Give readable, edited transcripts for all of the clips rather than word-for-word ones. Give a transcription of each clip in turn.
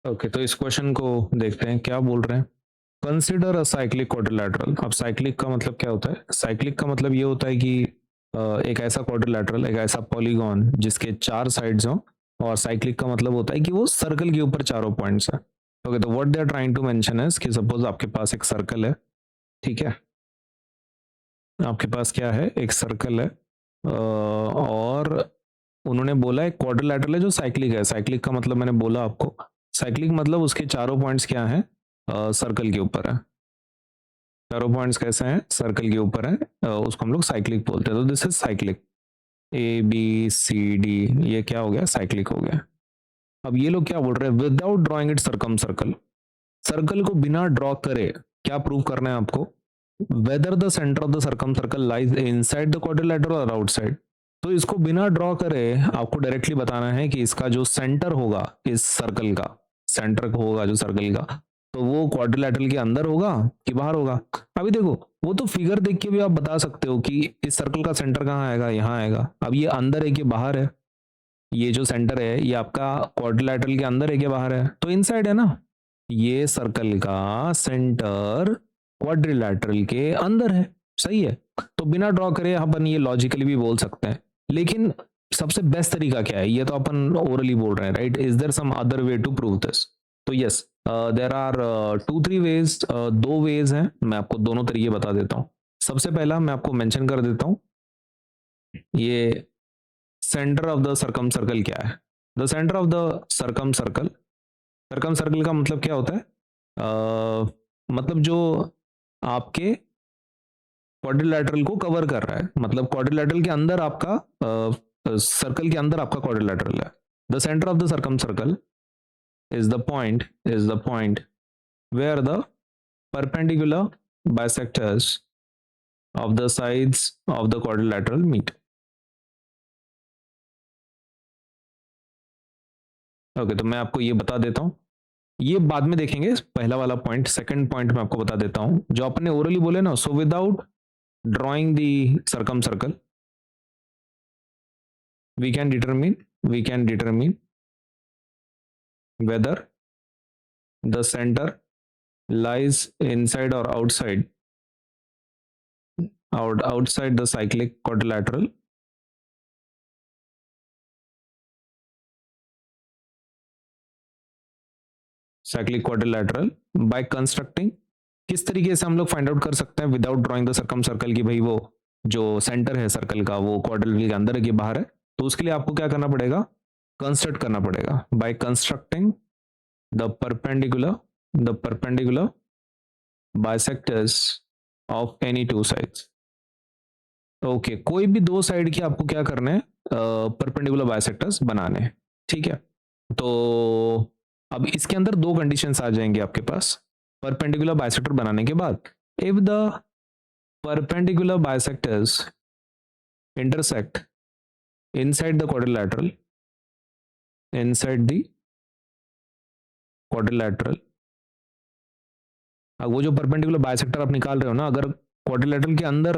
Okay, तो इस question को देखते हैं क्या बोल रहे हैं। Consider a cyclic quadrilateral. अब साइक्लिक का मतलब क्या होता है? साइक्लिक का मतलब ये होता है कि एक ऐसा क्वाड्रिलैटरल, एक ऐसा पॉलीगॉन जिसके चार साइड्स हों। और साइक्लिक का मतलब होता है कि वो सर्कल के ऊपर चारों पॉइंट्स हैं। ओके, तो what they are trying to mention है कि सपोज आपके पास एक सर्कल है, ठीक है। आपके पास क्या है? एक सर्कल है, और उन्होंने बोला एक क्वाड्रिलैटरल है जो साइक्लिक है। साइक्लिक का मतलब मैंने बोला आपको, साइक्लिक मतलब उसके चारों पॉइंट्स क्या हैं? सर्कल के ऊपर है। चारों पॉइंट्स कैसे हैं? सर्कल के ऊपर है। उसको हम लोग साइक्लिक बोलते हैं। तो this is cyclic. A B C D, ये क्या हो गया? साइक्लिक हो गया। अब ये लोग क्या बोल रहे हैं? Without drawing it circum circle. Circle को बिना ड्रॉ करे क्या प्रूव करना है आपको? Whether the centre of the circum circle lies inside the quadrilateral और आउटसाइड। तो इसको बिना ड्रॉ करे आपको डायरेक्टली बताना है कि इसका जो सेंटर होगा इस सर्कल का, सेंटर होगा जो सर्कल का, तो वो क्वाड्रिलैटरल के अंदर होगा कि बाहर होगा। अभी देखो, वो तो फिगर देख के भी आप बता सकते हो कि इस सर्कल का सेंटर कहाँ आएगा, यहाँ आएगा। अब ये अंदर है कि बाहर है? ये जो सेंटर है ये आपका क्वाड्रिलैटरल के अंदर है कि बाहर है? तो इनसाइड है ना। ये सर्कल का सेंटर क्वाड्रिलैटरल के अंदर है। सही है। तो बिना ड्रॉ करे अपन ये लॉजिकली भी बोल सकते हैं। लेकिन सबसे बेस्ट तरीका क्या है? ये तो अपन ओरली बोल रहे हैं, right? Is there some other way to prove this? तो yes, there are two three ways, दो वेज हैं। मैं आपको दोनों तरीके बता देता हूँ। सबसे पहला मैं आपको मेंशन कर देता हूँ, ये centre of the circum circle क्या है? The centre of the circum circle, circum circle का मतलब क्या होता है? मतलब जो आपके क्वाड्रिलैटरल को कवर कर रहा है, मतलब क्वाड्रिलैटरल के अंदर आपका, सर्कल के अंदर आपका क्वाड्रिलैटरल है। The centre of the circumcircle is the point where the perpendicular bisectors of the sides of the quadrilateral meet. Okay, तो मैं आपको ये बता देता हूँ, ये बाद में देखेंगे। पहला वाला पॉइंट, सेकंड पॉइंट मैं आपको बता देता हूँ जो आपने ओरली बोले ना। So without drawing the circumcircle we can determine whether the center lies inside or outside the cyclic quadrilateral. Cyclic quadrilateral by constructing. किस तरीके से हम लोग फाइंड आउट कर सकते हैं without drawing the circum circle की भाई वो जो सेंटर है सर्कल का वो क्वाड्रिलैटरल के अंदर है कि बाहर है? तो उसके लिए आपको क्या करना पड़ेगा? कंस्ट्रक्ट करना पड़ेगा by constructing the perpendicular bisectors of any two sides. Okay, कोई भी दो साइड की आपको क्या करना है? परपेंडिकुलर बाइसेक्टर्स बनाने हैं। ठीक है। तो अब इसके अंदर दो कंडीशंस आ जाएंगे आपके पास परपेंडिकुलर बाइसेक्टर बनाने के बाद। If the perpendicular bisectors intersect inside the quadrilateral, inside the quadrilateral। अब वो जो परपेंडिकुलर बाइसेक्टर आप निकाल रहे हो ना, अगर क्वाड्रिलेटरल के अंदर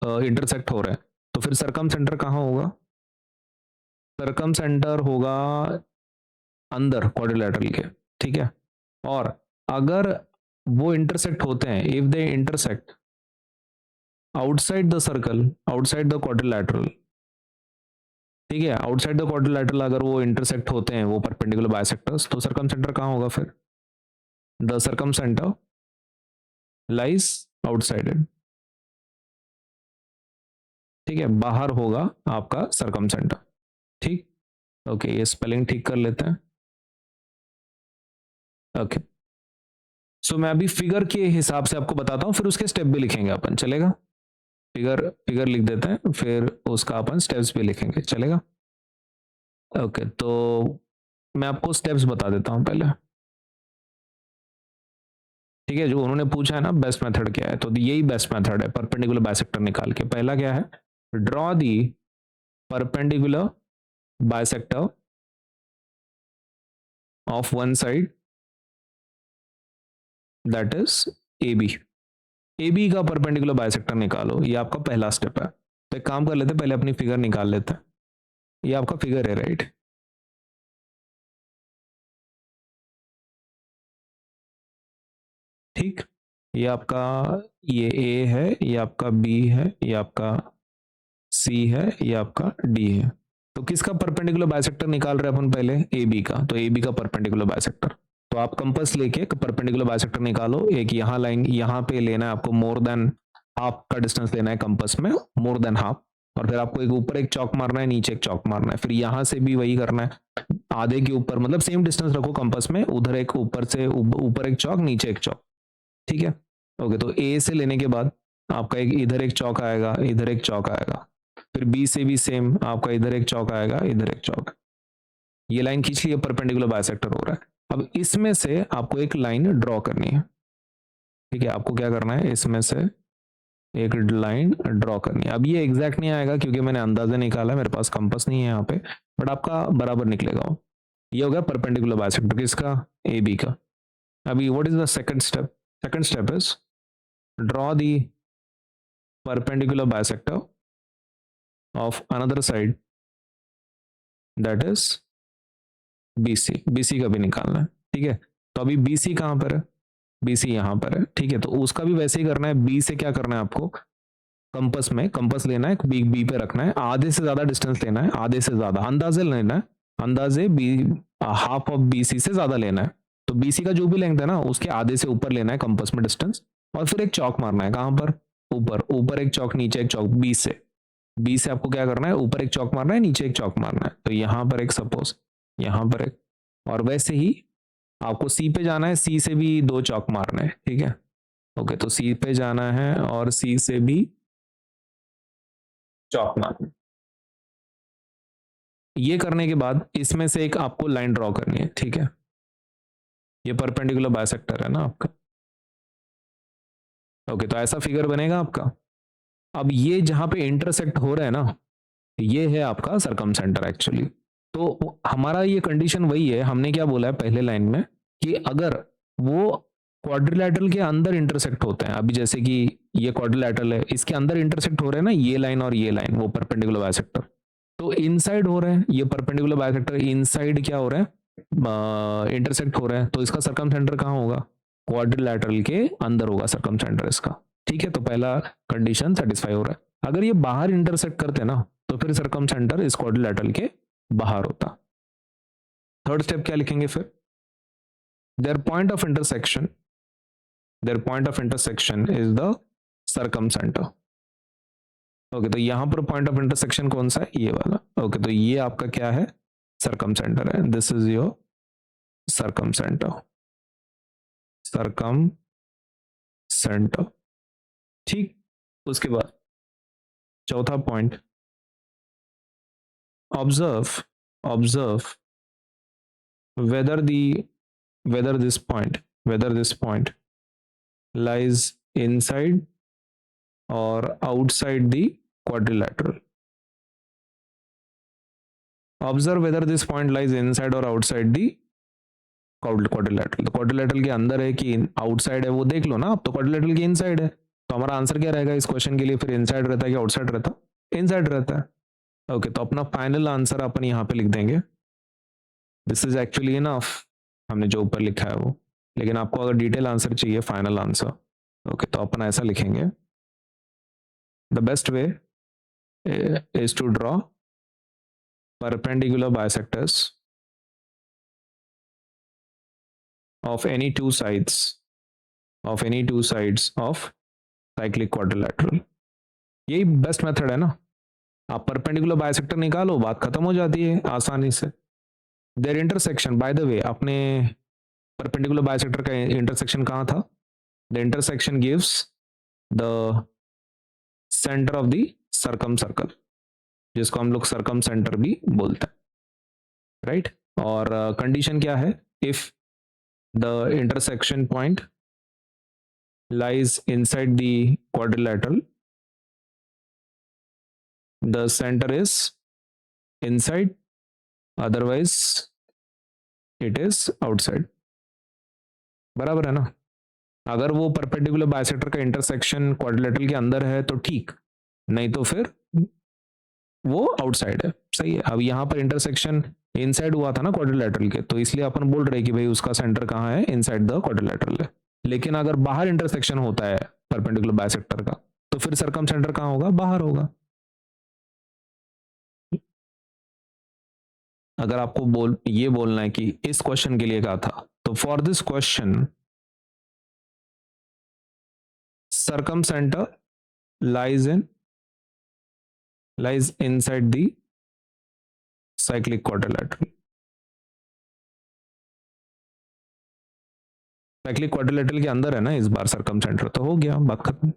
इंटरसेक्ट हो रहा है तो फिर सरकम सेंटर कहाँ होगा? सरकम सेंटर होगा अंदर क्वाड्रिलेटरल के। ठीक है। और अगर वो इंटरसेक्ट होते हैं, if they intersect outside the circle, outside the quadrilateral, ठीक है, आउटसाइड द क्वाड्रिलेटरल अगर वो इंटरसेक्ट होते हैं वो परपेंडिकुलर बाइसेक्टर्स, तो सरकम सेंटर कहाँ होगा फिर? The circumcentre lies outside. ठीक है, बाहर होगा आपका सरकम सेंटर। ठीक। ओके, ये स्पेलिंग ठीक कर लेते हैं। ओके, सो मैं अभी फिगर के हिसाब से आपको बताता हूँ, फिर उसके स्टेप भी लिखेंगे अपन, चलेगा? फिगर फिगर लिख देते हैं, फिर उसका अपन स्टेप्स भी लिखेंगे, चलेगा? ओके, तो मैं आपको स्टेप्स बता देता हूँ पहले। ठीक है, जो उन्होंने पूछा है ना बेस्ट मेथड क्या है, तो यही बेस्ट मेथड है परपेंडिकुलर बाइसेक्टर निकाल के। पहला क्या है? Draw the perpendicular bisector of one side, that is A B. A B का परपेंडिकुलर बाइसेक्टर निकालो, ये आपका पहला स्टेप है। तो एक काम कर लेते हैं, पहले अपनी फिगर निकाल लेते हैं। ये आपका फिगर है, राइट? ठीक, ये आपका ये ए है, ये आपका बी है, ये आपका सी है, ये आपका डी है। तो किसका परपेंडिकुलर बाइसेक्टर निकाल रहे हैं अपन पहले? ए बी का। तो ए बी का परपेंडिकुलर बाइसेक्टर, तो आप कंपास लेके परपेंडिकुलर बाइसेक्टर निकालो। एक यहाँ लाइन यहाँ पे लेना है आपको, मोर देन हाफ का डिस्टेंस लेना है कंपास में, मोर देन हाफ। और फिर आपको एक ऊपर एक चौक मारना है, नीचे एक चौक मारना है। फिर यहाँ से भी वही करना है, आधे के ऊपर, मतलब सेम डिस्टेंस रखो कंपास में, उधर एक ऊपर से ऊपर एक चौक, नीचे एक चौक, ठीक है। ओके, तो ए से लेने के बाद आपका एक इधर एक चौक आएगा, इधर एक चौक आएगा। फिर बी से भी सेम, आपका इधर एक चौक आएगा, इधर एक चौक। ये लाइन खींच ली, परपेंडिकुलर बाइसेक्टर हो रहा है। अब इसमें से आपको एक लाइन ड्रॉ करनी है, ठीक है। आपको क्या करना है, इसमें से एक लाइन ड्रॉ करनी है। अब ये एग्जैक्ट नहीं आएगा क्योंकि मैंने अंदाजा निकाला, मेरे पास कंपास नहीं है यहाँ पे, बट आपका बराबर निकलेगा। ये हो गया परपेंडिकुलर बाइसेक्टर किसका? ए बी का। अभी what is the second step? Second step is draw the perpendicular bisector of another side, that is BC। BC का भी निकालना है, ठीक है। तो अभी BC कहाँ पर है? BC यहाँ पर है, ठीक है। तो उसका भी वैसे ही करना है। B से क्या करना है आपको, कंपास में कंपास लेना है, B पे रखना है, आधे से ज्यादा डिस्टेंस लेना है, आधे से ज्यादा अंदाजे लेना है, अंदाजे हाफ ऑफ BC से ज्यादा लेना है। तो BC का जो भी लेंथ है ना, उसके आधे से ऊपर लेना है कंपास में डिस्टेंस, और फिर एक चौक मारना है। कहाँ पर? ऊपर। ऊपर एक चौक, नीचे एक चौक। B से आपको क्या करना है, ऊपर एक चौक मारना है, नीचे एक चौक मारना है। तो यहाँ पर एक, सपोज यहाँ पर एक, और वैसे ही आपको C पे जाना है, C से भी 2 चौक मारना है, ठीक है। ओके, तो C पे जाना है और C से भी चौक मारना है। ये करने के बाद इसमें से एक आपको लाइन ड्रॉ करनी है, ठीक है। ये परपेंडिकुलर बाइसेक्टर है ना आपका। ओके, तो ऐसा फिगर बनेगा आपका। अब ये जहां पे इंटरसेक्ट हो रहा है ना, ये है आपका सरकम सेंटर एक्चुअली। तो हमारा ये कंडीशन वही है, हमने क्या बोला है पहले लाइन में, कि अगर वो क्वाड्रिलैटरल के अंदर इंटरसेक्ट होते हैं, अभी जैसे कि ये क्वाड्रिलैटरल है, इसके अंदर इंटरसेक्ट हो रहे हैं ना, ये लाइन और ये लाइन, वो परपेंडिकुलर बाइसेक्टर, तो इनसाइड हो रहे हैं। ये परपेंडिकुलर बाइसेक्टर इनसाइड क्या हो रहा है, इंटरसेक्ट हो रहे हैं। तो इसका सरकम सेंटर कहाँ होगा? क्वाड्रिलैटरल के अंदर होगा सरकम सेंटर इसका, ठीक है। तो पहला कंडीशन सेटिस्फाई हो रहा है। अगर ये बाहर इंटरसेक्ट करते ना, तो फिर सरकम सेंटर इस क्वाड्रिलैटरल के बाहर होता। थर्ड स्टेप क्या लिखेंगे फिर? their point of intersection is the circumcenter। Okay, तो यहां पर पॉइंट ऑफ इंटरसेक्शन कौन सा है? ये वाला। ओके, तो ये आपका क्या है? सर्कमसेंटर है। दिस इज योर सर्कमसेंटर, सर्कमसेंटर, ठीक। उसके बाद चौथा point, observe whether this point lies inside or outside the quadrilateral। Observe whether this point lies inside or outside the quadrilateral। तो quadrilateral के अंदर है कि आउटसाइड है, वो देख लो ना आप। तो quadrilateral के इनसाइड है, तो हमारा आंसर क्या रहेगा इस क्वेश्चन के लिए? फिर इनसाइड रहता है कि आउटसाइड रहता? इनसाइड रहता है। ओके, तो अपना फाइनल आंसर अपन यहाँ पे लिख देंगे। दिस इज एक्चुअली इनफ, हमने जो ऊपर लिखा है वो। लेकिन आपको अगर डिटेल आंसर चाहिए, फाइनल आंसर, ओके, तो अपन ऐसा लिखेंगे, the best way is to draw perpendicular bisectors of any two sides of cyclic quadrilateral। यही बेस्ट मेथड है ना। आप परपेंडिकुलर बाइसेक्टर निकालो, बात खत्म हो जाती है आसानी से। Their intersection, by the way, आपने परपेंडिकुलर बाइसेक्टर का इंटरसेक्शन कहाँ था? The intersection gives the centre of the circumcircle, जिसको हम लोग सर्कम सेंटर भी बोलते हैं, राइट। और कंडीशन क्या है? If the intersection point lies inside the quadrilateral, the center is inside, otherwise it is outside। बराबर है ना। अगर वो परपेंडिकुलर बाइसेक्टर का इंटरसेक्शन क्वाड्रिलेटरल के अंदर है तो ठीक, नहीं तो फिर वो आउटसाइड है, सही है। अब यहाँ पर इंटरसेक्शन इनसाइड हुआ था ना क्वाड्रिलेटरल के, तो इसलिए अपन बोल रहे हैं कि भाई उसका सेंटर कहाँ है? इनसाइड द क्वाड्रिलेटरल है। लेकिन अगर बाहर इंटरसेक्शन होता है परपेंडिकुलर बाइसेक्टर का, तो फिर सरकम सेंटर कहाँ होगा? बाहर होगा। अगर आपको ये बोलना है कि इस क्वेश्चन के लिए क्या था, तो for this question circumcentre lies inside the cyclic quadrilateral. Cyclic quadrilateral के अंदर है ना इस बार सरकम सेंटर, तो हो गया, बात खत्म।